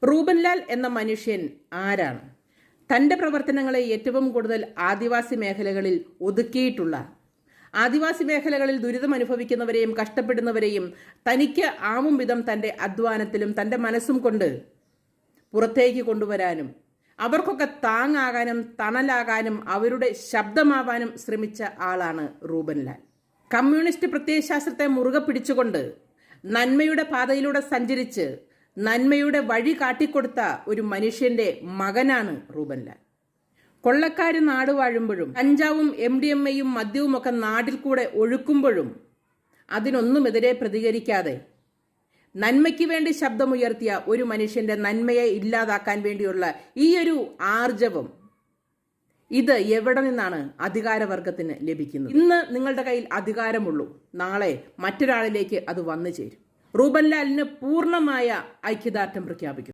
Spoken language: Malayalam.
റൂബൻലാൽ എന്ന മനുഷ്യൻ ആരാണ്? തൻ്റെ പ്രവർത്തനങ്ങളെ ഏറ്റവും കൂടുതൽ ആദിവാസി മേഖലകളിൽ ഒതുക്കിയിട്ടുള്ള, ആദിവാസി മേഖലകളിൽ ദുരിതം അനുഭവിക്കുന്നവരെയും കഷ്ടപ്പെടുന്നവരെയും തനിക്ക് ആവും വിധം തൻ്റെ അധ്വാനത്തിലും തൻ്റെ മനസ്സും കൊണ്ട് പുറത്തേക്ക് കൊണ്ടുവരാനും അവർക്കൊക്കെ താങ്ങാകാനും തണലാകാനും അവരുടെ ശബ്ദമാവാനും ശ്രമിച്ച ആളാണ് റൂബൻലാൽ. കമ്മ്യൂണിസ്റ്റ് പ്രത്യയശാസ്ത്രത്തെ മുറുകെ പിടിച്ചുകൊണ്ട് നന്മയുടെ പാതയിലൂടെ സഞ്ചരിച്ച് നന്മയുടെ വഴി കാട്ടിക്കൊടുത്ത ഒരു മനുഷ്യന്റെ മകനാണ് റൂബൻലാൽ. കൊള്ളക്കാര് നാട് വാഴുമ്പോഴും കഞ്ചാവും MDMA-യും മദ്യവും ഒക്കെ നാട്ടിൽ കൂടെ ഒഴുക്കുമ്പോഴും അതിനൊന്നുമെതിരെ പ്രതികരിക്കാതെ നന്മയ്ക്ക് വേണ്ടി ശബ്ദമുയർത്തിയ ഒരു മനുഷ്യന്റെ നന്മയെ ഇല്ലാതാക്കാൻ വേണ്ടിയുള്ള ഈ ഒരു ആർജവം, ഇത് എവിടെ നിന്നാണ് അധികാരവർഗത്തിന് ലഭിക്കുന്നത്? ഇന്ന് നിങ്ങളുടെ കയ്യിൽ അധികാരമുള്ളൂ, നാളെ മറ്റൊരാളിലേക്ക് അത് വന്നു ചേരും. റൂബൻലാലിന് പൂർണ്ണമായ ഐക്യദാർഢ്യം പ്രഖ്യാപിക്കുന്നു.